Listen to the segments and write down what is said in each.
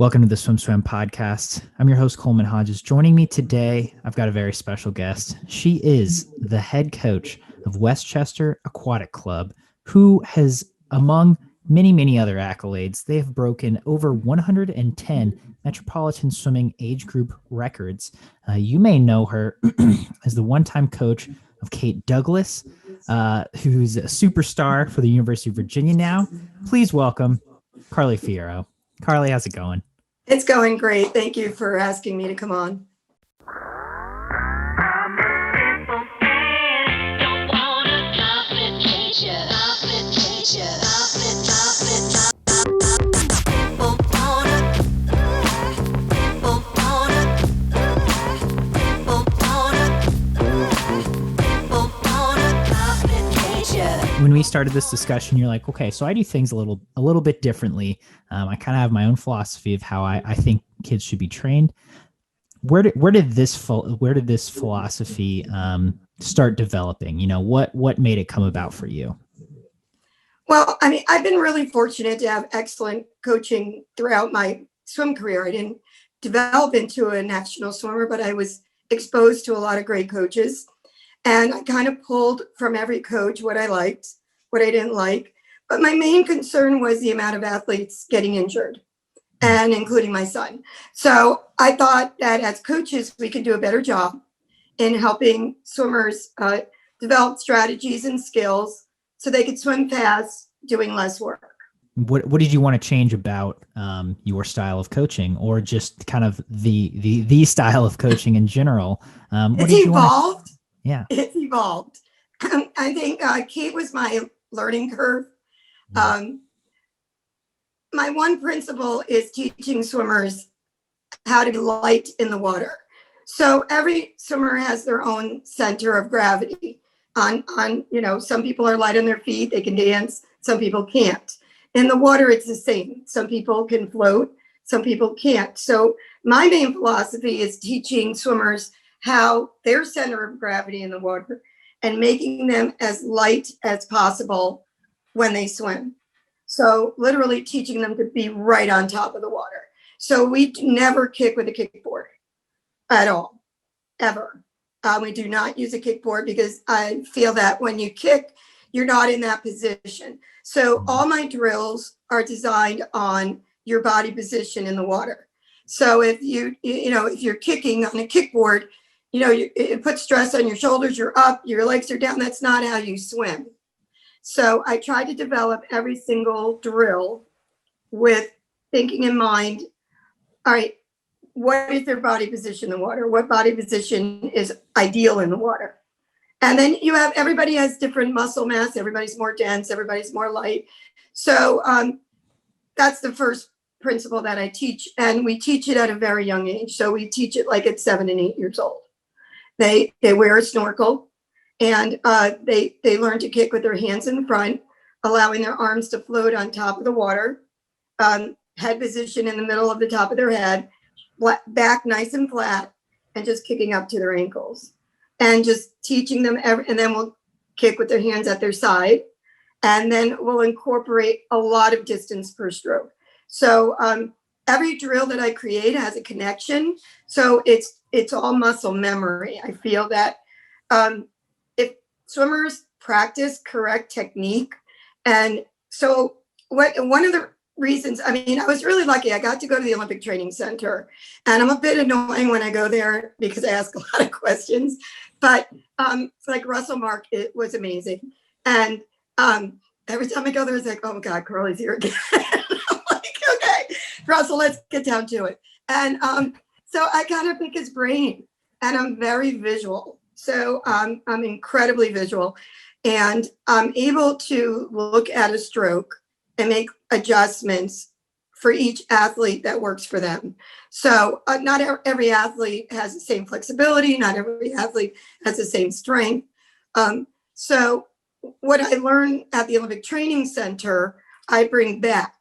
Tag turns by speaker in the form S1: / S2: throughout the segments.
S1: Welcome to the SwimSwam podcast. I'm your host, Coleman Hodges. Joining me today, I've got a very special guest. She is the head coach of Westchester Aquatic Club, who has, among many, many other accolades, they have broken over 110 metropolitan swimming age group records. You may know her as the one-time coach of Kate Douglas, who's a superstar for the University of Virginia now. Please welcome Carly Fierro. Carly, how's it going?
S2: It's going great. Thank you for asking me to come on.
S1: When we started this discussion, you're like, okay, so I do things a little bit differently. I kind of have my own philosophy of how I think kids should be trained. Where did this philosophy start developing? You know, what made it come about for you?
S2: Well, I mean, I've been really fortunate to have excellent coaching throughout my swim career. I didn't develop into a national swimmer, but I was exposed to a lot of great coaches. And I kind of pulled from every coach what I liked, what I didn't like. But my main concern was the amount of athletes getting injured, and including my son. So I thought that as coaches, we could do a better job in helping swimmers develop strategies and skills so they could swim fast, doing less work.
S1: What did you want to change about your style of coaching, or just kind of the style of coaching in general?
S2: It's evolved.
S1: Yeah,
S2: it's evolved. I think Kate was my learning curve. My one principle is teaching swimmers how to be light in the water. So every swimmer has their own center of gravity. On some people are light on their feet, they can dance, some people can't. In the water, it's the same. Some people can float, some people can't. So my main philosophy is teaching swimmers how their center of gravity in the water and making them as light as possible when they swim. So literally teaching them to be right on top of the water. So we never kick with a kickboard at all, ever. We do not use a kickboard because I feel that when you kick, you're not in that position. So all my drills are designed on your body position in the water. So if if you're kicking on a kickboard, it puts stress on your shoulders, you're up, your legs are down. That's not how you swim. So I try to develop every single drill with thinking in mind, all right, what is their body position in the water? What body position is ideal in the water? And then everybody has different muscle mass. Everybody's more dense, everybody's more light. So that's the first principle that I teach. And we teach it at a very young age. So we teach it like at 7 and 8 years old. They wear a snorkel, and they learn to kick with their hands in front, allowing their arms to float on top of the water, head position in the middle of the top of their head, back nice and flat, and just kicking up to their ankles. And just teaching them, and then we'll kick with their hands at their side, and then we'll incorporate a lot of distance per stroke. So every drill that I create has a connection. So it's all muscle memory. I feel that if swimmers practice correct technique, and so one of the reasons, I mean, I was really lucky. I got to go to the Olympic Training Center, and I'm a bit annoying when I go there because I ask a lot of questions, but like Russell Mark, it was amazing. And every time I go there, it's like, oh my God, Carly's here again. I'm like, okay, Russell, let's get down to it. And so I kind of pick his brain, and I'm very visual. So I'm incredibly visual, and I'm able to look at a stroke and make adjustments for each athlete that works for them. So not every athlete has the same flexibility. Not every athlete has the same strength. So what I learned at the Olympic Training Center, I bring back,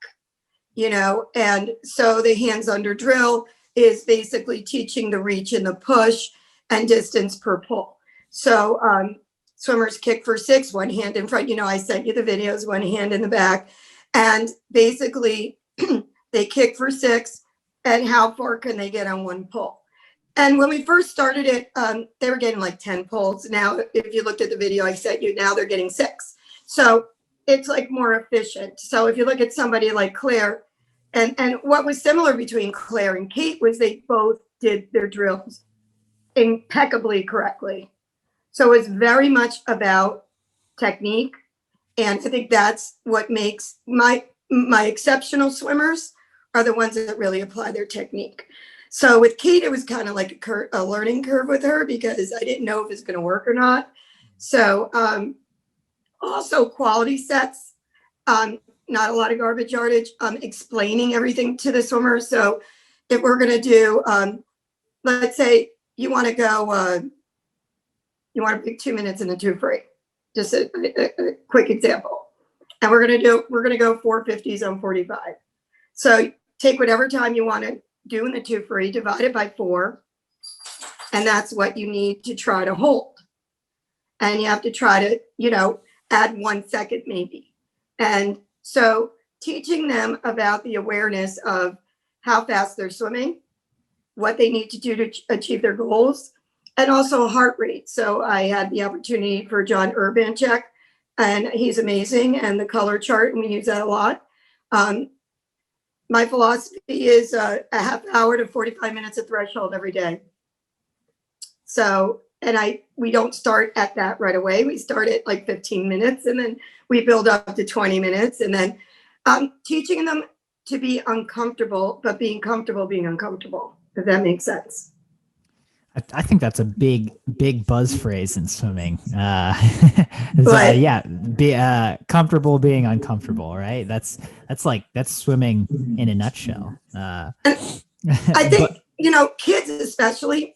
S2: and so the hands under drill is basically teaching the reach and the push and distance per pull. So swimmers kick for 6, one hand in front. I sent you the videos, one hand in the back. And basically they kick for 6, and how far can they get on one pull. And when we first started it, they were getting like 10 pulls. Now, if you looked at the video I sent you, now they're getting 6. So it's like more efficient. So if you look at somebody like Claire, and what was similar between Claire and Kate was they both did their drills impeccably correctly. So it's very much about technique. And I think that's what makes my exceptional swimmers are the ones that really apply their technique. So with Kate, it was kind of like a learning curve with her because I didn't know if it's going to work or not. So also quality sets, not a lot of garbage yardage, explaining everything to the swimmer. So if we're going to do, let's say you want to go, you want to pick 2 minutes in a 2 free, just a quick example. And we're going to go 450s on 45. So take whatever time you want to do in the 2 free, divide it by 4. And that's what you need to try to hold. And you have to try to, add 1 second maybe. And so teaching them about the awareness of how fast they're swimming, what they need to do to achieve their goals, and also heart rate. So I had the opportunity for John Urbanchek, and he's amazing, and the color chart, and we use that a lot. My philosophy is a half hour to 45 minutes of threshold every day. So, and we don't start at that right away. We start at like 15 minutes and then we build up to 20 minutes and then teaching them to be uncomfortable, but being comfortable being uncomfortable, if that makes sense.
S1: I think that's a big buzz phrase in swimming. Be comfortable being uncomfortable, right? That's swimming in a nutshell.
S2: I think, kids especially,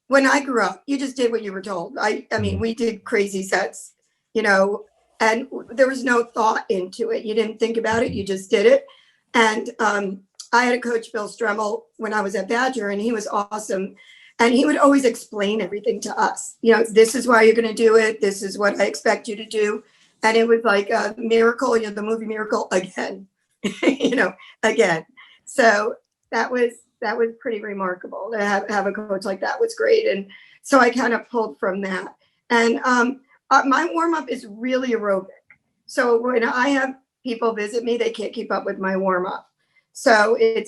S2: when I grew up, you just did what you were told. I mean, we did crazy sets, and there was no thought into it. You didn't think about it. You just did it. And I had a coach, Bill Stremmel, when I was at Badger, and he was awesome. And he would always explain everything to us. This is why you're going to do it. This is what I expect you to do. And it was like a miracle, the movie Miracle again, again. So that was pretty remarkable to have a coach like that was great. And so I kind of pulled from that. And my warm up is really aerobic. So when I have people visit me, they can't keep up with my warm up. So they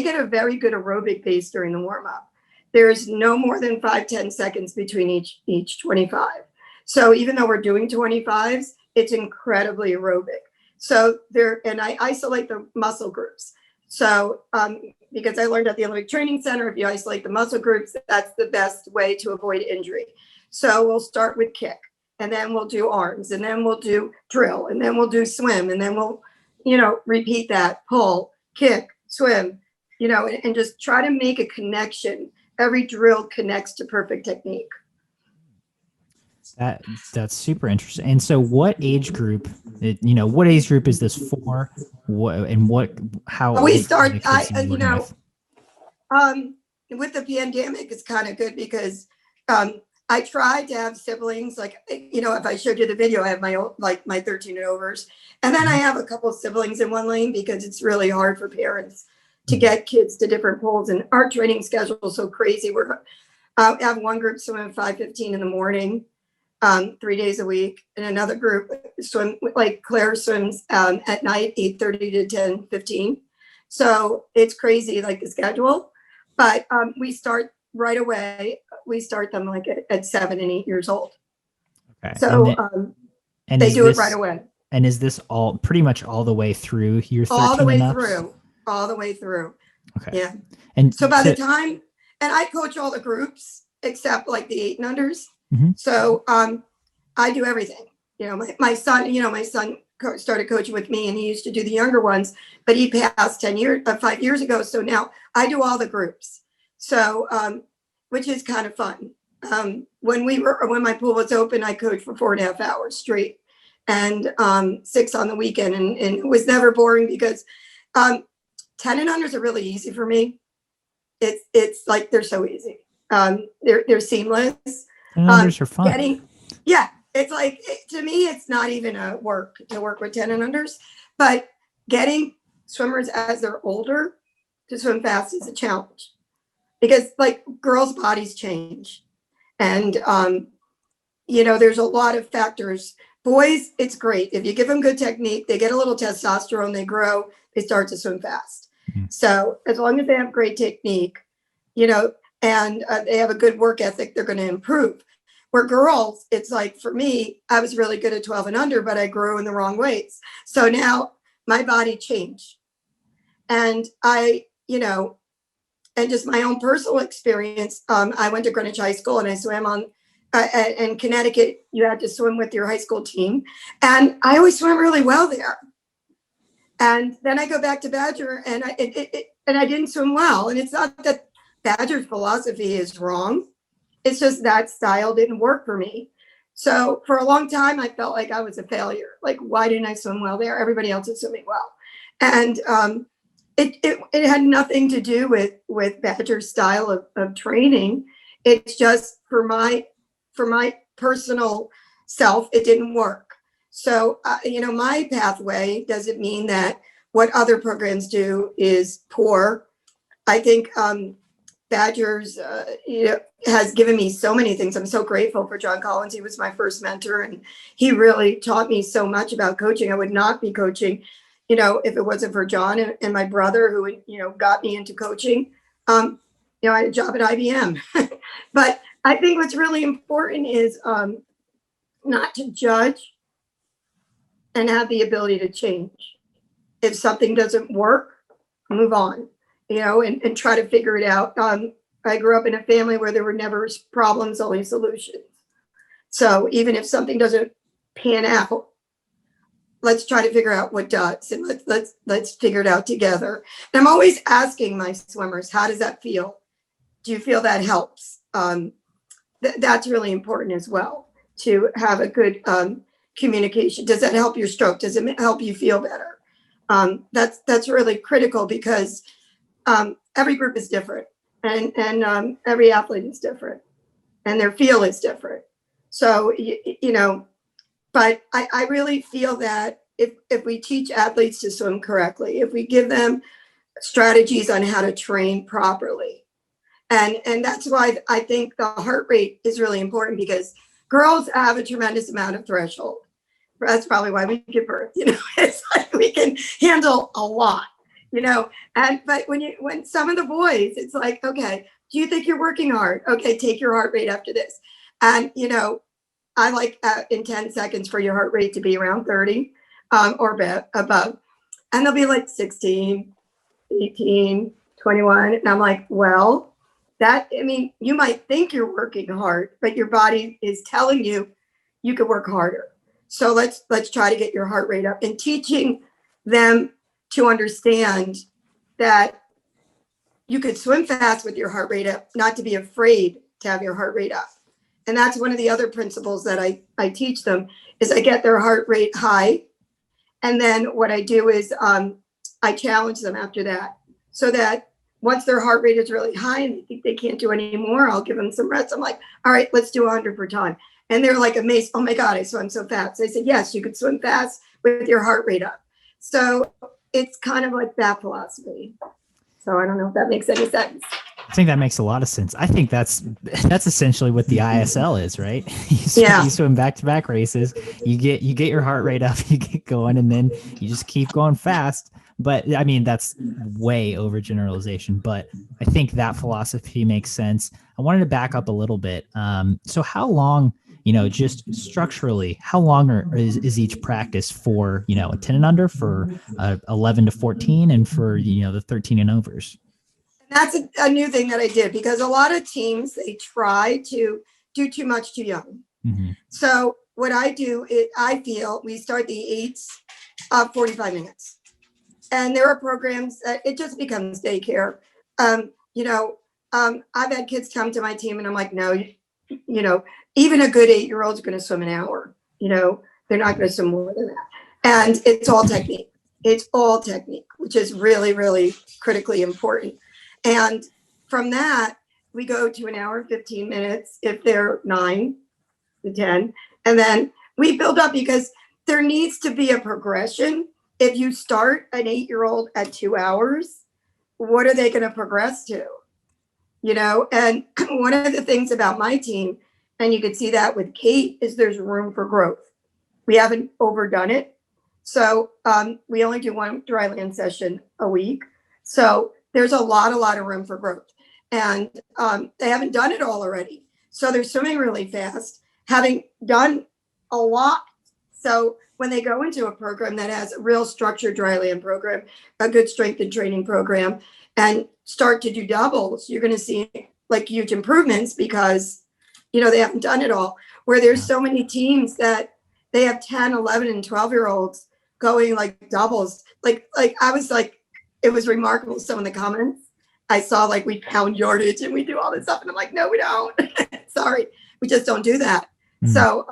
S2: get a very good aerobic base during the warm up. There's no more than 5-10 seconds between each 25. So even though we're doing 25s, it's incredibly aerobic. So and I isolate the muscle groups. So because I learned at the Olympic Training Center, if you isolate the muscle groups, that's the best way to avoid injury. So we'll start with kick, and then we'll do arms, and then we'll do drill, and then we'll do swim, and then we'll, repeat that, pull, kick, swim, and just try to make a connection. Every drill connects to perfect technique.
S1: That's super interesting. And so what age group, what age group is this for? How
S2: we start, with the pandemic, it's kind of good because I tried to have siblings, like, if I showed you the video, I have my 13 and overs. And then I have a couple of siblings in one lane because it's really hard for parents to get kids to different pools. And our training schedule is so crazy. I have one group swim at 5:15 in the morning, 3 days a week. And another group swim, like Claire swims at night, 8:30 to 10:15. So it's crazy, like the schedule. But we start right away. We start them like at 7 and 8 years old. Okay. So and they do it right away.
S1: And is this pretty much all the way through your 13
S2: all the way
S1: and
S2: through? All the way through.
S1: Okay.
S2: Yeah. And so by the time, and I coach all the groups except like the 8 and unders. Mm-hmm. So I do everything. My son started coaching with me, and he used to do the younger ones, but he passed 5 years ago. So now I do all the groups. So which is kind of fun. When my pool was open, I coached for 4.5 hours straight, and 6 on the weekend, and it was never boring because 10 and unders are really easy for me. It's like they're so easy. They're seamless.
S1: 10 unders are fun.
S2: It's like, to me, it's not even a work to work with 10 and unders, but getting swimmers as they're older to swim fast is a challenge because like girls' bodies change. And, there's a lot of factors. Boys, it's great. If you give them good technique, they get a little testosterone, they grow, they start to swim fast. Mm-hmm. So as long as they have great technique, and they have a good work ethic, they're going to improve. Where girls, it's like for me, I was really good at 12 and under, but I grew in the wrong ways. So now my body changed. And and just my own personal experience, I went to Greenwich High School and I swam on, in Connecticut, you had to swim with your high school team. And I always swam really well there. And then I go back to Badger and I didn't swim well. And it's not that Badger's philosophy is wrong. It's just that style didn't work for me. So for a long time, I felt like I was a failure. Like, why didn't I swim well there? Everybody else is swimming well. And it had nothing to do with Badger's style of training. It's just for my personal self, it didn't work. So, my pathway doesn't mean that what other programs do is poor. I think Badgers, has given me so many things. I'm so grateful for John Collins. He was my first mentor, and he really taught me so much about coaching. I would not be coaching, if it wasn't for John and my brother who, got me into coaching. I had a job at IBM. But I think what's really important is not to judge and have the ability to change. If something doesn't work, move on. And try to figure it out. I grew up in a family where there were never problems, only solutions. So even if something doesn't pan out, let's try to figure out what does, and let's figure it out together. And I'm always asking my swimmers, how does that feel? Do you feel that helps? That's really important as well, to have a good communication. Does that help your stroke? Does it help you feel better? That's really critical because every group is different, and every athlete is different, and their feel is different. So, but I really feel that if we teach athletes to swim correctly, if we give them strategies on how to train properly, and that's why I think the heart rate is really important, because girls have a tremendous amount of threshold. That's probably why we give birth. It's like we can handle a lot. But when some of the boys, it's like, okay, do you think you're working hard? Okay, take your heart rate after this. And, I like in 10 seconds for your heart rate to be around 30 or above. And they'll be like 16, 18, 21. And I'm like, well, you might think you're working hard, but your body is telling you you could work harder. So let's try to get your heart rate up, and teaching them to understand that you could swim fast with your heart rate up, not to be afraid to have your heart rate up. And that's one of the other principles that I teach them, is I get their heart rate high. And then what I do is I challenge them after that, so that once their heart rate is really high and they think they can't do any more, I'll give them some rest. I'm like, all right, let's do 100 per time. And they're like amazed. Oh my God, I swim so fast. I said, yes, you could swim fast with your heart rate up. So it's kind of like that philosophy. So I don't know if that makes any sense.
S1: I think that makes a lot of sense. I think that's essentially what the ISL is, right? You swim back-to-back races, you get your heart rate up, you get going, and then you just keep going fast. But I mean, that's way overgeneralization, but I think that philosophy makes sense. I wanted to back up a little bit. So how long, just structurally, how long is each practice for, a 10 and under, for 11 to 14, and for, the 13 and overs?
S2: That's a new thing that I did, because a lot of teams, they try to do too much too young. Mm-hmm. So what I do is, I feel we start the 8s 45 minutes. And there are programs that it just becomes daycare. I've had kids come to my team and I'm like, no, even a good 8-year-old is going to swim an hour. They're not going to swim more than that. And it's all technique. It's all technique, which is really, really critically important. And from that, we go to an hour and 15 minutes if they're 9 to 10. And then we build up, because there needs to be a progression. If you start an 8-year-old at 2 hours, what are they going to progress to? And one of the things about my team, and you can see that with Kate, is there's room for growth. We haven't overdone it. So we only do one dry land session a week. So there's a lot of room for growth. And they haven't done it all already. So they're swimming really fast, having done a lot. So when they go into a program that has a real structured dry land program, a good strength and training program, and start to do doubles, you're going to see like huge improvements because, they haven't done it all. Where there's so many teams that they have 10, 11, and 12-year-olds going like doubles. Like I was like, it was remarkable. Some of the comments I saw, like, we pound yardage and we do all this stuff. And I'm like, no, we don't. Sorry. We just don't do that. So,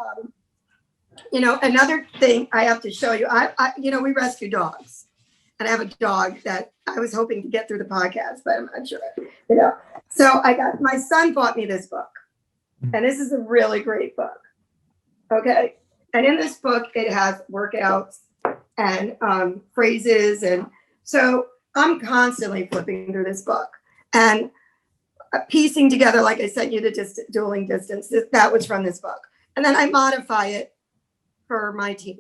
S2: another thing I have to show you, we rescue dogs. And I have a dog that I was hoping to get through the podcast, but I'm not sure, So my son bought me this book. And this is a really great book. Okay. And in this book, it has workouts and phrases. And so I'm constantly flipping through this book and piecing together, like I sent you the dueling distance, that was from this book. And then I modify it for my team.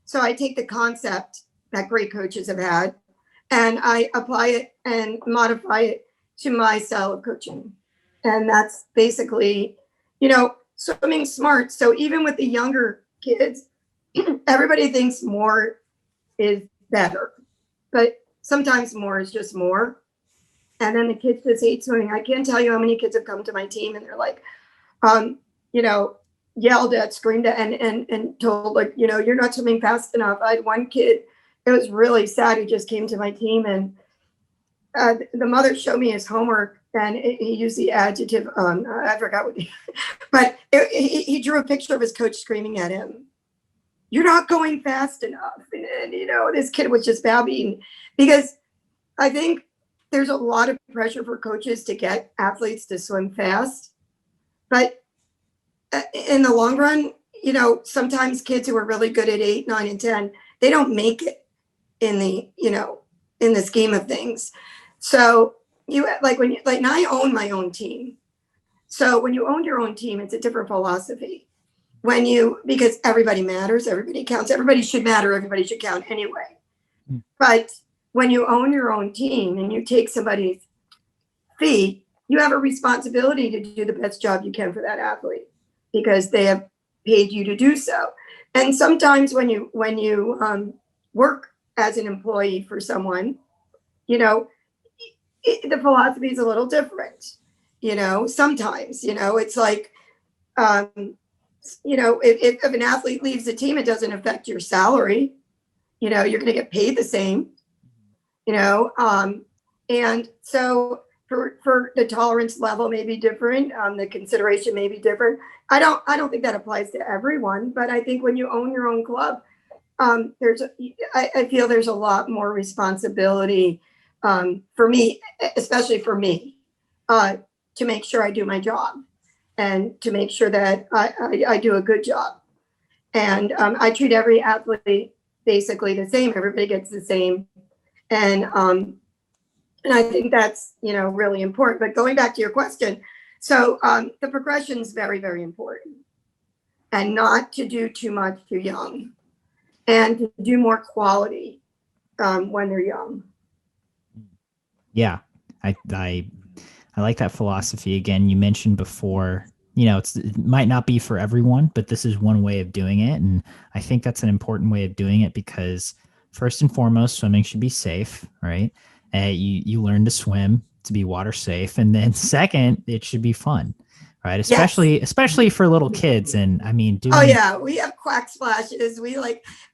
S2: So I take the concept that great coaches have had and I apply it and modify it to my style of coaching. And that's basically, swimming smart. So even with the younger kids, everybody thinks more is better, but sometimes more is just more. And then the kids just hate swimming. I can't tell you how many kids have come to my team and they're like, yelled at, screamed at, and told, like, you're not swimming fast enough. I had one kid, it was really sad. He just came to my team and the mother showed me his homework and he used the adjective, I forgot what, but he drew a picture of his coach screaming at him, "You're not going fast enough." And this kid was just babbling because I think there's a lot of pressure for coaches to get athletes to swim fast. But in the long run, sometimes kids who are really good at 8, 9, and 10, they don't make it in the scheme of things. So and I own my own team. So when you own your own team, it's a different philosophy. Because everybody matters, everybody counts, everybody should matter, everybody should count anyway. But when you own your own team and you take somebody's fee, you have a responsibility to do the best job you can for that athlete because they have paid you to do so. And sometimes when you work as an employee for someone, the philosophy is a little different. Sometimes, it's like, if an athlete leaves the team, it doesn't affect your salary. You're going to get paid the same. And so for the tolerance level may be different. The consideration may be different. I don't think that applies to everyone, but I think when you own your own club, I feel there's a lot more responsibility for me, especially for me, to make sure I do my job and to make sure that I do a good job. And I treat every athlete basically the same. Everybody gets the same. And I think that's, really important. But going back to your question, so the progression is very, very important, and not to do too much too young, and to do more quality when they're young.
S1: Yeah, I like that philosophy. Again, you mentioned before, it might not be for everyone, but this is one way of doing it. And I think that's an important way of doing it because first and foremost, swimming should be safe, right? You learn to swim to be water safe. And then second, it should be fun, right? Especially for little kids. And I mean,
S2: we have quack splashes.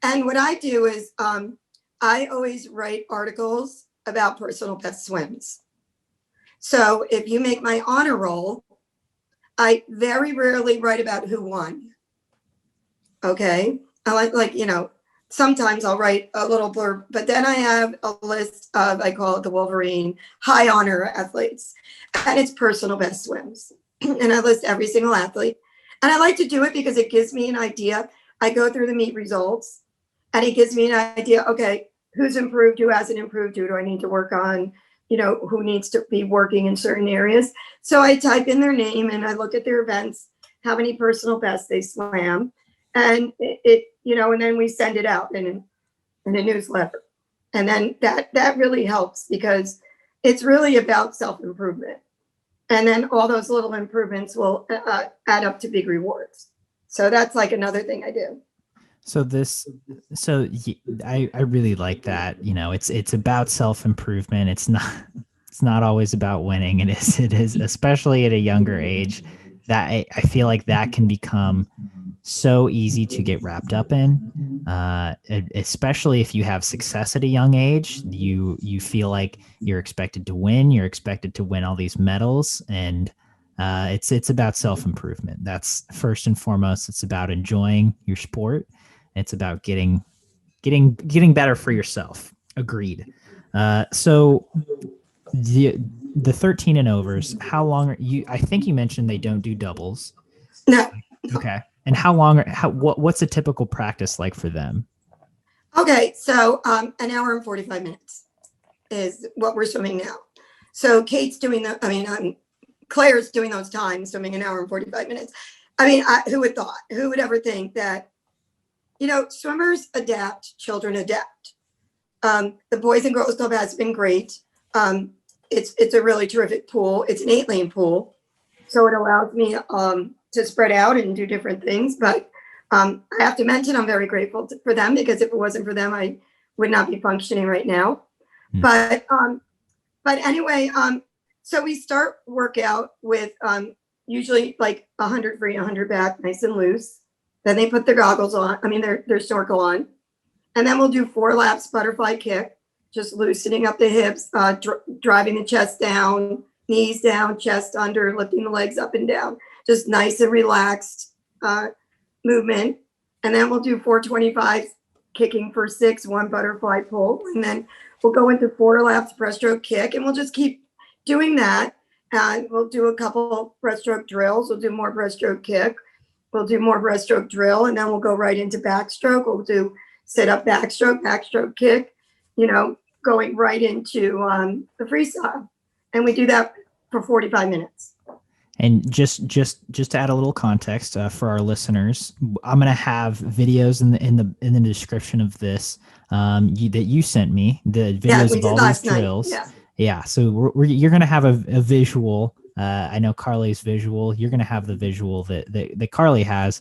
S2: And what I do is I always write articles about personal best swims. So if you make my honor roll, I very rarely write about who won. Okay. I sometimes I'll write a little blurb, but then I have a list of, I call it the Wolverine high honor athletes, and it's personal best swims. And I list every single athlete. And I like to do it because it gives me an idea. I go through the meet results and it gives me an idea. Okay, who's improved, who hasn't improved, who do I need to work on? who needs to be working in certain areas. So I type in their name and I look at their events, how many personal bests they swam, and and then we send it out in a newsletter. And then that really helps because it's really about self-improvement. And then all those little improvements will add up to big rewards. So that's like another thing I do.
S1: I really like that. It's about self-improvement. It's not always about winning. It is, especially at a younger age, that I feel like that can become so easy to get wrapped up in, especially if you have success at a young age. You feel like you're expected to win. You're expected to win all these medals, and it's about self-improvement. That's first and foremost. It's about enjoying your sport. It's about getting better for yourself. Agreed. So the 13 and overs, how long are you? I think you mentioned they don't do doubles.
S2: No.
S1: Okay. And what's a typical practice like for them?
S2: Okay, so an hour and 45 minutes is what we're swimming now. So Kate's doing Claire's doing those times, swimming an hour and 45 minutes. Who would ever think that, swimmers adapt, children adapt. The Boys and Girls Club has been great. It's a really terrific pool. It's an 8-lane pool, so it allows me to spread out and do different things. But I have to mention I'm very grateful for them, because if it wasn't for them, I would not be functioning right now. But anyway, so we start workout with usually like 100 free, 100 back, nice and loose. Then they put their goggles on, their snorkel on. And then we'll do 4 laps butterfly kick, just loosening up the hips, driving the chest down, knees down, chest under, lifting the legs up and down. Just nice and relaxed movement. And then we'll do 425s, kicking for 6, 1 butterfly pull. And then we'll go into 4 laps breaststroke kick, and we'll just keep doing that. And we'll do a couple breaststroke drills. We'll do more breaststroke kick. We'll do more breaststroke drill, and then we'll go right into backstroke. We'll do sit up backstroke kick, going right into the freestyle. And we do that for 45 minutes.
S1: And just to add a little context for our listeners, I'm gonna have videos in the description of this that you sent me, the videos of all these drills. Yeah. So you're gonna have a visual. I know Carly's visual. You're gonna have the visual that Carly has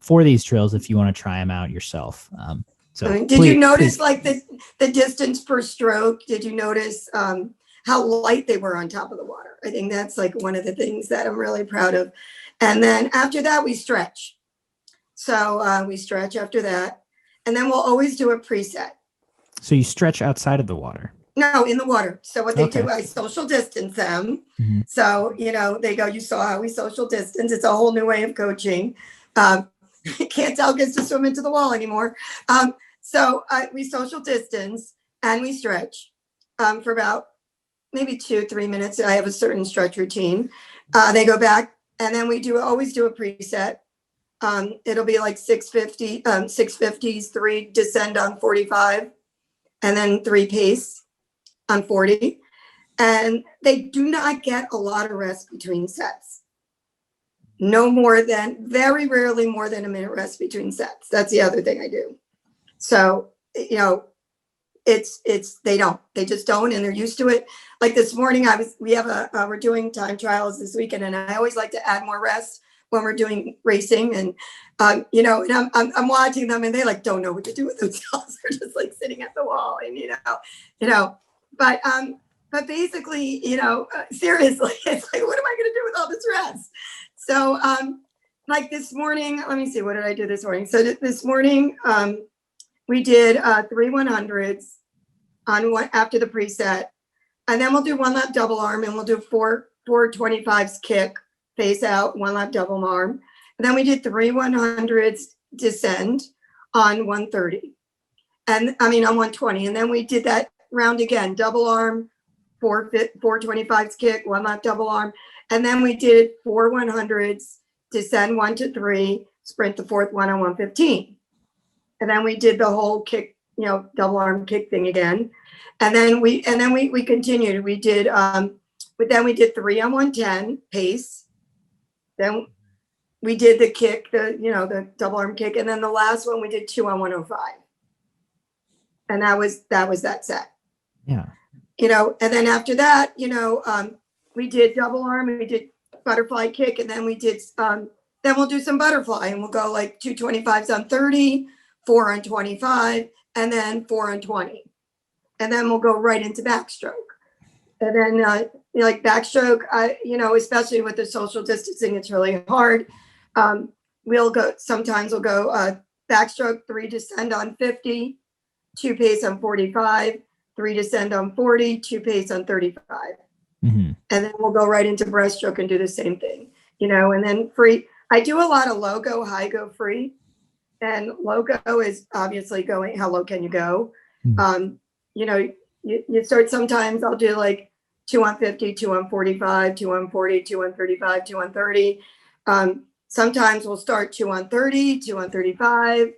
S1: for these drills if you want to try them out yourself.
S2: Did you notice like the distance per stroke? Did you notice how light they were on top of the water? I think that's like one of the things that I'm really proud of. And then after that, we stretch. So we stretch after that. And then we'll always do a preset.
S1: So you stretch outside of the water?
S2: No, in the water. So what they do, I social distance them. Mm-hmm. So, they go, you saw how we social distance. It's a whole new way of coaching. Can't tell kids to swim into the wall anymore. So we social distance and we stretch for about maybe 2-3 minutes. I have a certain stretch routine. They go back, and then we always do a preset. It'll be like 650s, 3 descend on 45, and then 3 pace on 40. And they do not get a lot of rest between sets. Very rarely more than a minute rest between sets. That's the other thing I do. So, they just don't, and they're used to it. Like this morning, we're doing time trials this weekend, and I always like to add more rest when we're doing racing, and and I'm watching them, and they like don't know what to do with themselves. They're just like sitting at the wall, and but basically, seriously, it's like, what am I going to do with all this rest? So, like this morning, let me see, what did I do this morning? So this morning, we did 3 100s on one after the preset, and then we'll do 1 lap double arm, and we'll do 4 25s kick face out, 1 lap double arm, and then we did 3 100s descend on 130, and on 120, and then we did that round again, double arm, 4 25s kick, 1 lap double arm, and then we did 4 100s descend 1 to 3, sprint the 4th one on 115. And then we did the whole kick double arm kick thing again. And then we continued. We did, but then we did 3 on 110 pace. Then we did the kick, the double arm kick. And then the last one, we did 2 on 105. And that was that set.
S1: Yeah.
S2: And then after that, we did double arm and we did butterfly kick. And then we did, then we'll do some butterfly and we'll go like 225s on 30, 4 on 25, and then 4 on 20. And then we'll go right into backstroke. And then like backstroke, especially with the social distancing, it's really hard. Sometimes we'll go backstroke, 3 descend on 50, 2 pace on 45, 3 descend on 40, 2 pace on 35. Mm-hmm. And then we'll go right into breaststroke and do the same thing, and then free. I do a lot of low go, high go, free. And low go is obviously going, how low can you go? Mm-hmm. You start, sometimes I'll do like 2 on 50, 2 on 45, 2 on 40, 2 on 35, 2 on 30. Sometimes we'll start 2 on 30, 2 on 35.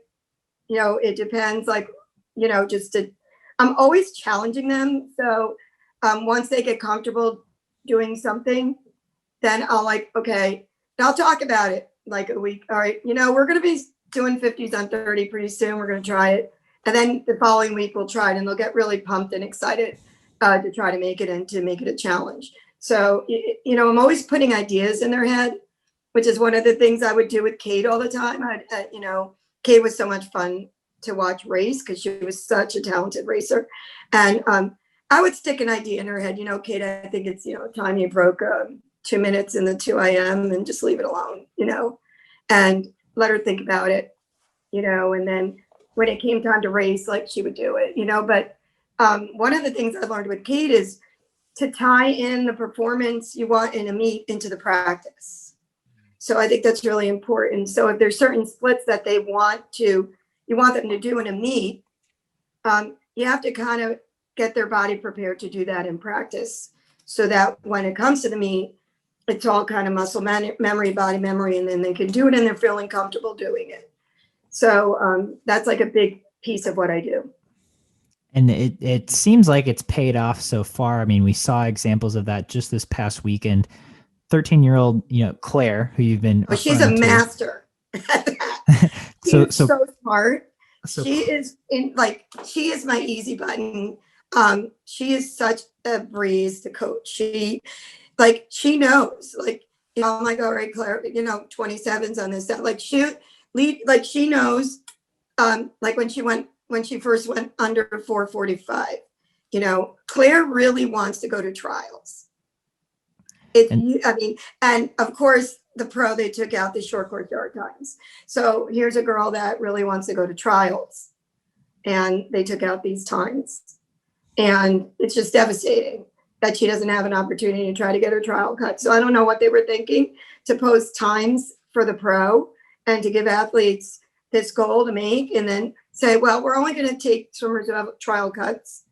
S2: It depends, I'm always challenging them. So once they get comfortable doing something, then I'll okay, I'll talk about it like a week. All right, we're going to be doing 50s on 30 pretty soon. We're going to try it. And then the following week we'll try it and they'll get really pumped and excited to try to make it and to make it a challenge. So, I'm always putting ideas in their head, which is one of the things I would do with Kate all the time. Kate was so much fun to watch race because she was such a talented racer. And I would stick an idea in her head, Kate, I think it's, time you broke 2 minutes in the 2 a.m. and just leave it alone, and let her think about it, and then when it came time to race, she would do it, but one of the things I learned with Kate is to tie in the performance you want in a meet into the practice. So I think that's really important. So if there's certain splits that you want them to do in a meet, you have to kind of get their body prepared to do that in practice so that when it comes to the meet, it's all kind of muscle memory, body memory, and then they can do it and they're feeling comfortable doing it. So that's like a big piece of what I do.
S1: And it seems like it's paid off so far. I mean, we saw examples of that just this past weekend. 13-year-old, Claire, who you've been.
S2: Oh, she's a master. She's so smart. So she is she is my easy button. She is such a breeze to coach. She knows, I'm like, all right, Claire, 27s on this stuff. She knows, when she first went under 445, Claire really wants to go to trials. And of course, the pro, they took out the short course yard times. So here's a girl that really wants to go to trials and they took out these times. And it's just devastating that she doesn't have an opportunity to try to get her trial cut. So I don't know what they were thinking to post times for the pro and to give athletes this goal to make and then say, well, we're only going to take swimmers who have trial cuts.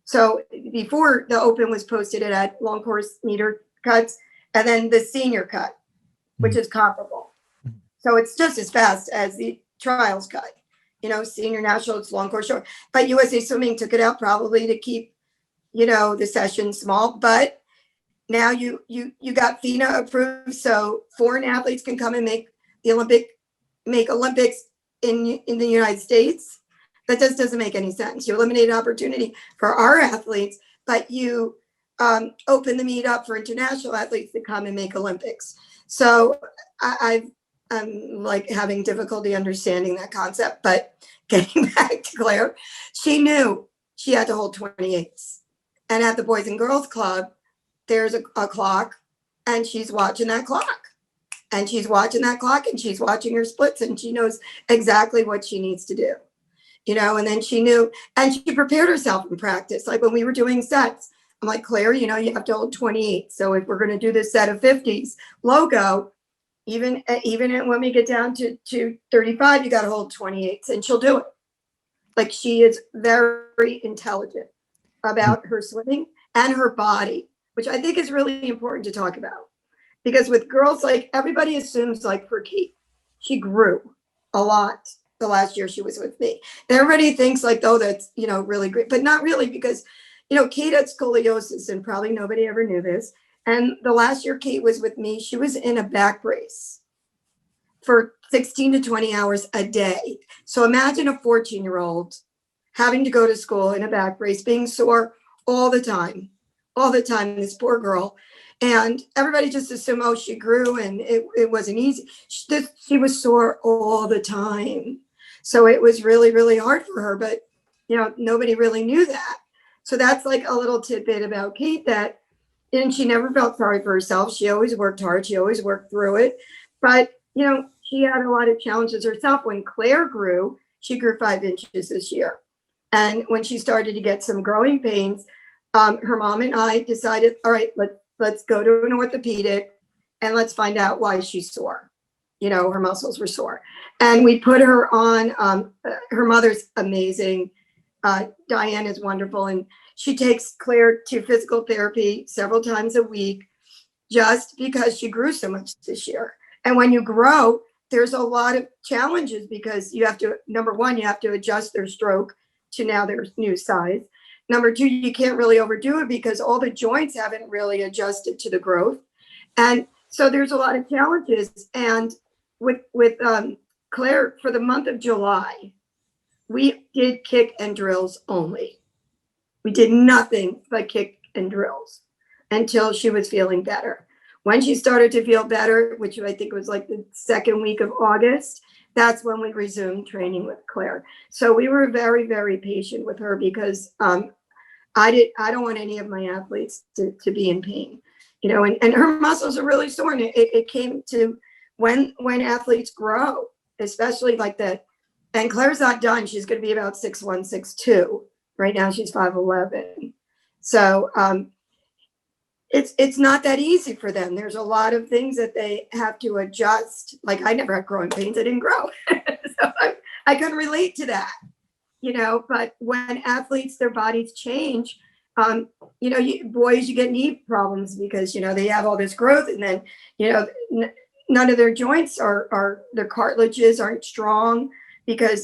S2: So before the open was posted, it had long course meter cuts and then the senior cut, which is comparable. So it's just as fast as the trials cut, senior national, it's long course short. But USA Swimming took it out probably to keep, the session small. But now you got FINA approved, so foreign athletes can come and make Olympics in the United States. That just doesn't make any sense. You eliminate an opportunity for our athletes, but you open the meet up for international athletes to come and make Olympics. So I'm having difficulty understanding that concept, but getting back to Claire, she knew she had to hold 28s. And at the Boys and Girls Club, there's a clock and she's watching that clock. And she's watching that clock and she's watching her splits and she knows exactly what she needs to do. And then she knew, and she prepared herself in practice. Like when we were doing sets, I'm like, Claire, you have to hold 28. So if we're going to do this set of 50s, logo, even when we get down to 35, you got to hold 28s and she'll do it. She is very intelligent about her swimming and her body, which I think is really important to talk about. Because with girls, everybody assumes for Kate, she grew a lot. the last year she was with me. Everybody thinks like, oh, that's, really great, but not really, because, Kate had scoliosis, and probably nobody ever knew this. And the last year Kate was with me, she was in a back brace for 16 to 20 hours a day. So imagine a 14-year-old having to go to school in a back brace, being sore all the time, this poor girl. And everybody just assumed, oh, she grew and it wasn't easy. She was sore all the time. So it was really, really hard for her, but nobody really knew that. So that's like a little tidbit about Kate, and she never felt sorry for herself. She always worked hard. She always worked through it. But, she had a lot of challenges herself. When Claire grew, she grew 5 inches this year. And when she started to get some growing pains, her mom and I decided, all right, let's go to an orthopedic and let's find out why she's sore. Her muscles were sore. And we put her on, her mother's amazing. Diane is wonderful. And she takes Claire to physical therapy several times a week, just because she grew so much this year. And when you grow, there's a lot of challenges, because you have to, number one, you have to adjust their stroke to now their new size. Number two, you can't really overdo it because all the joints haven't really adjusted to the growth. And so there's a lot of challenges. And with Claire, for the month of July, we did kick and drills only. We did nothing but kick and drills until she was feeling better. When she started to feel better, which I think was like the second week of August, that's when we resumed training with Claire. So we were very, very patient with her, because I don't want any of my athletes to be in pain, and her muscles are really sore. And it came to when athletes grow, especially like that. And Claire's not done. She's going to be about 6'1", 6'2". Right now she's 5'11". So it's not that easy for them. There's a lot of things that they have to adjust. Like, I never had growing pains. I didn't grow. So I couldn't relate to that, but when athletes, their bodies change, boys, you get knee problems because, they have all this growth, and then, none of their joints their cartilages aren't strong, because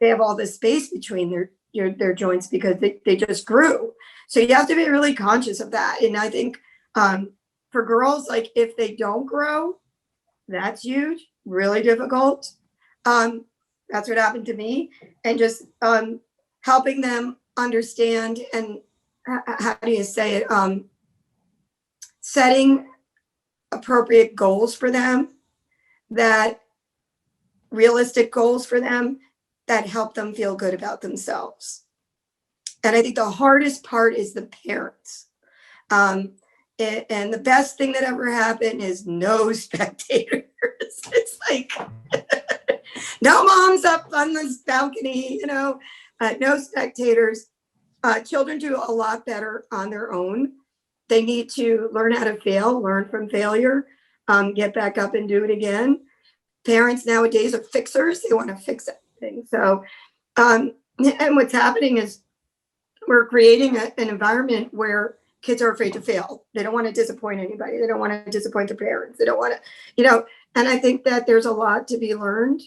S2: they have all this space between their joints, because they just grew. So you have to be really conscious of that. And I think for girls, like, if they don't grow, that's huge, really difficult. That's what happened to me. And just helping them understand, and how do you say it? Setting appropriate goals for them, realistic goals for them, that help them feel good about themselves. And I think the hardest part is the parents. And the best thing that ever happened is no spectators. It's like, no moms up on this balcony, no spectators. Children do a lot better on their own. They need to learn how to fail, learn from failure, get back up and do it again. Parents nowadays are fixers. They want to fix everything. So, and what's happening is we're creating an environment where kids are afraid to fail. They don't want to disappoint anybody. They don't want to disappoint their parents. They don't want to, and I think that there's a lot to be learned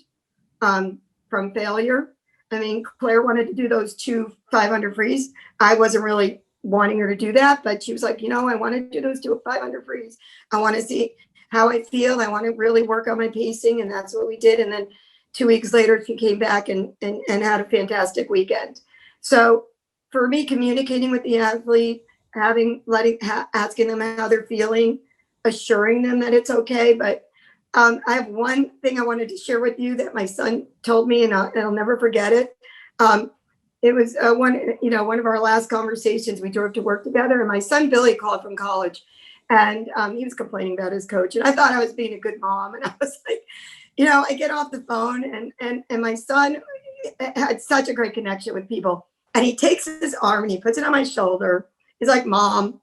S2: from failure. I mean, Claire wanted to do those 2 500 frees. I wasn't really wanting her to do that, but she was like, I want to do those 2 500 frees. I want to see how I feel. I want to really work on my pacing. And that's what we did. And then 2 weeks later, she came back and had a fantastic weekend. So for me, communicating with the athlete, asking them how they're feeling, assuring them that it's okay. But I have one thing I wanted to share with you that my son told me, and I'll never forget it. It was one of our last conversations. We drove to work together, and my son Billy called from college, and he was complaining about his coach. And I thought I was being a good mom, and I was like, I get off the phone, and my son had such a great connection with people, and he takes his arm and he puts it on my shoulder. He's like, Mom,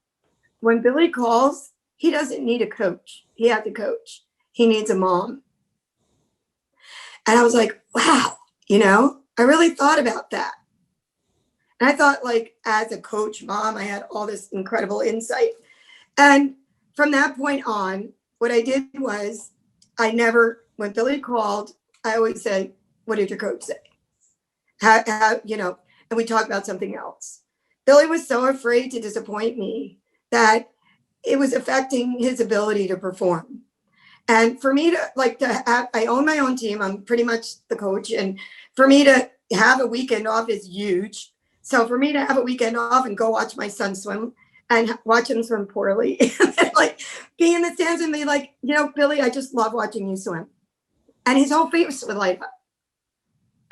S2: when Billy calls, he doesn't need a coach. He has a coach. He needs a mom. And I was like, wow, I really thought about that. And I thought, like, as a coach mom, I had all this incredible insight. And from that point on, what I did was when Billy called, I always said, what did your coach say? How, you know, and we talk about something else. Billy was so afraid to disappoint me that it was affecting his ability to perform. And for me I own my own team. I'm pretty much the coach. And for me to have a weekend off is huge. So for me to have a weekend off and go watch my son swim and watch him swim poorly, like be in the stands and be like, you know, Billy, I just love watching you swim. And his whole face would light up.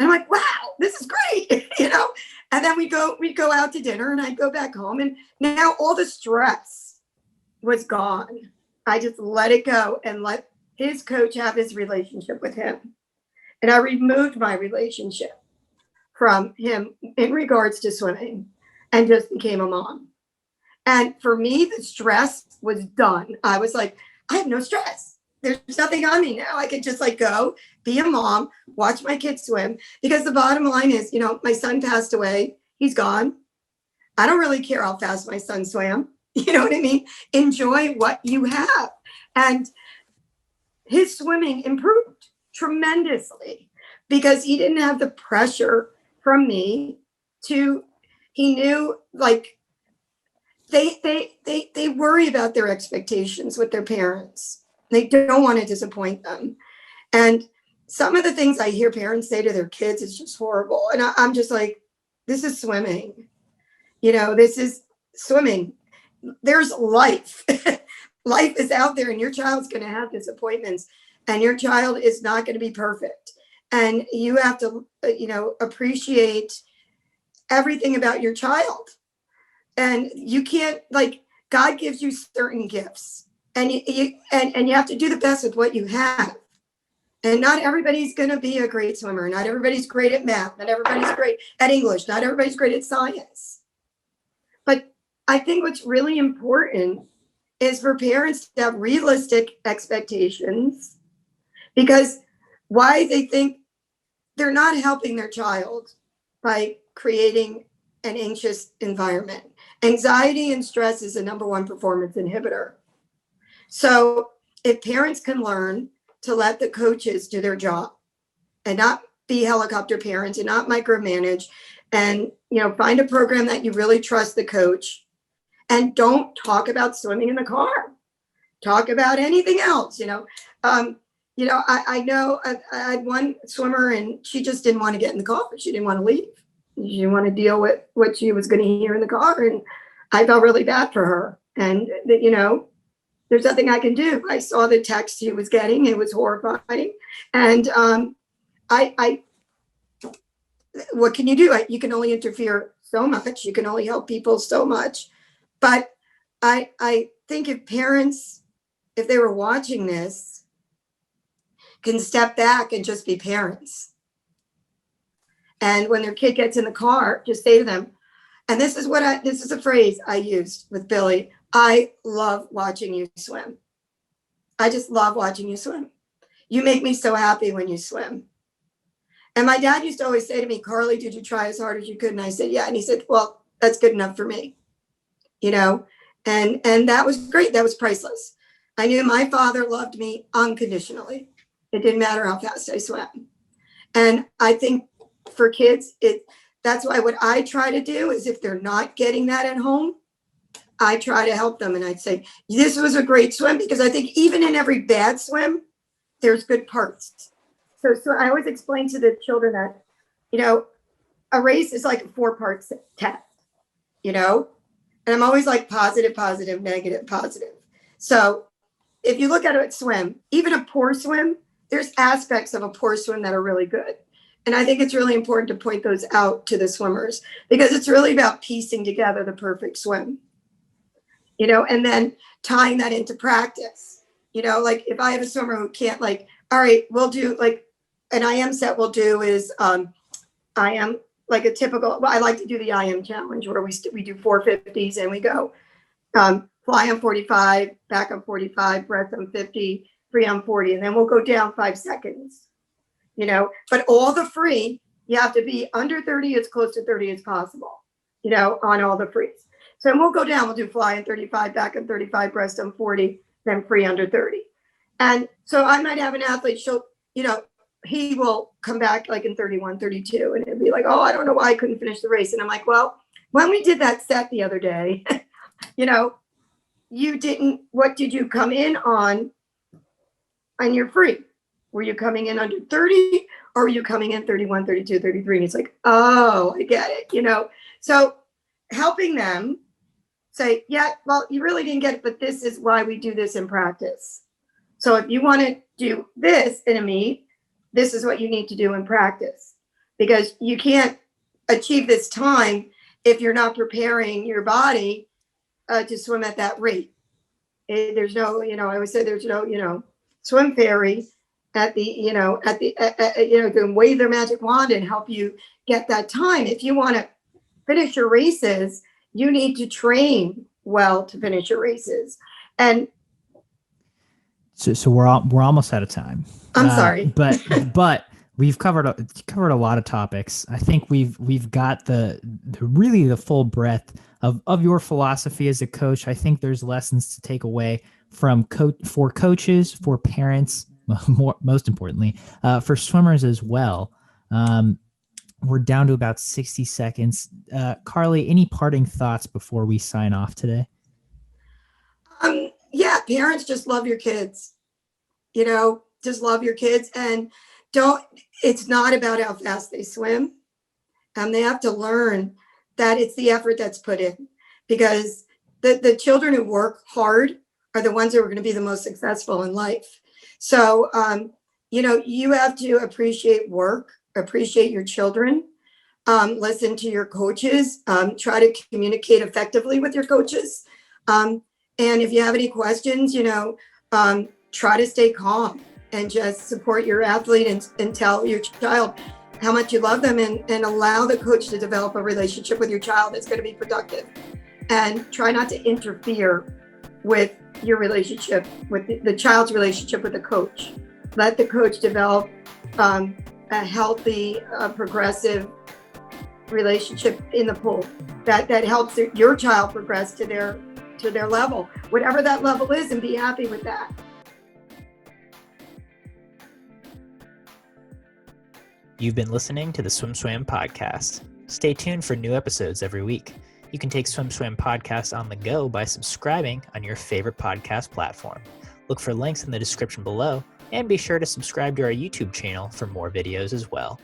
S2: And I'm like, wow, this is great, you know? And then we'd go out to dinner and I'd go back home. And now all the stress was gone. I just let it go and let his coach have his relationship with him. And I removed my relationship from him in regards to swimming and just became a mom. And for me, the stress was done. I was like, I have no stress. There's nothing on me now. I could just like go be a mom, watch my kids swim. Because the bottom line is, you know, my son passed away. He's gone. I don't really care how fast my son swam. You know what I mean? Enjoy what you have. And his swimming improved tremendously because he didn't have the pressure from me he knew like they worry about their expectations with their parents. They don't want to disappoint them. And some of the things I hear parents say to their kids is just horrible. And I'm just like, this is swimming. You know, this is swimming. There's life. Life is out there and your child's going to have disappointments and your child is not going to be perfect. And you have to, you know, appreciate everything about your child. And you can't, like, God gives you certain gifts and you have to do the best with what you have. And not everybody's going to be a great swimmer. Not everybody's great at math. Not everybody's great at English. Not everybody's great at science. But I think what's really important is for parents to have realistic expectations, because why they think they're not helping their child by creating an anxious environment. Anxiety and stress is the #1 performance inhibitor. So if parents can learn to let the coaches do their job and not be helicopter parents and not micromanage, and, you know, find a program that you really trust the coach, and don't talk about swimming in the car. Talk about anything else, you know. I know I had one swimmer and she just didn't want to get in the car. She didn't want to leave. She didn't want to deal with what she was going to hear in the car. And I felt really bad for her. And, you know, there's nothing I can do. I saw the text she was getting. It was horrifying. And what can you do? You can only interfere so much. You can only help people so much. But I think if parents, if they were watching this, can step back and just be parents. And when their kid gets in the car, just say to them, and this is a phrase I used with Billy, I love watching you swim. I just love watching you swim. You make me so happy when you swim. And my dad used to always say to me, Carly, did you try as hard as you could? And I said, yeah. And he said, well, that's good enough for me. You know, and that was great. That was priceless. I knew my father loved me unconditionally. It didn't matter how fast I swam. And I think for kids, that's why what I try to do is if they're not getting that at home, I try to help them. And I'd say, this was a great swim, because I think even in every bad swim, there's good parts. So I always explain to the children that, you know, a race is like a 4-part test, you know, and I'm always like positive, positive, negative, positive. So if you look at it swim, even a poor swim, there's aspects of a poor swim that are really good. And I think it's really important to point those out to the swimmers, because it's really about piecing together the perfect swim, you know, and then tying that into practice. You know, like if I have a swimmer who can't, like, all right, we'll do like an IM set we'll do is IM, like a typical, well, I like to do the IM challenge where we do 450s and we go fly on 45, back on 45, breath on 50, free on 40, and then we'll go down 5 seconds, you know, but all the free, you have to be under 30, as close to 30 as possible, you know, on all the frees. So we'll go down, we'll do fly on 35, back on 35, breast on 40, then free under 30. And so I might have an athlete, she'll, you know, he will come back like in 31, 32, and it'll be like, oh, I don't know why I couldn't finish the race. And I'm like, well, when we did that set the other day, you know, what did you come in on and you're free? Were you coming in under 30 or were you coming in 31, 32, 33? And it's like, oh, I get it, you know? So helping them say, yeah, well, you really didn't get it, but this is why we do this in practice. So if you want to do this in a meet, this is what you need to do in practice, because you can't achieve this time if you're not preparing your body to swim at that rate. There's no, you know, I always say there's no, you know, swim fairy at the, you know, can wave their magic wand and help you get that time. If you want to finish your races, you need to train well to finish your races. And
S1: so we're almost out of time.
S2: I'm sorry,
S1: but we've covered a lot of topics. I think we've got the really the full breadth of your philosophy as a coach. I think there's lessons to take away from for coaches, for parents, most importantly, for swimmers as well. We're down to about 60 seconds. Carly, any parting thoughts before we sign off today?
S2: Yeah, parents, just love your kids. You know, just love your kids, and it's not about how fast they swim. They have to learn that it's the effort that's put in, because the children who work hard are the ones who are going to be the most successful in life. So, you know, you have to appreciate work, appreciate your children, listen to your coaches, try to communicate effectively with your coaches. And if you have any questions, you know, try to stay calm and just support your athlete and tell your child how much you love them, and allow the coach to develop a relationship with your child that's going to be productive. And try not to interfere with your relationship, with the child's relationship with the coach. Let the coach develop a healthy, progressive relationship in the pool that helps your child progress to their level, whatever that level is, and be happy with that.
S3: You've been listening to the SwimSwam podcast. Stay tuned for new episodes every week. You can take SwimSwam podcast on the go by subscribing on your favorite podcast platform. Look for links in the description below, and be sure to subscribe to our YouTube channel for more videos as well.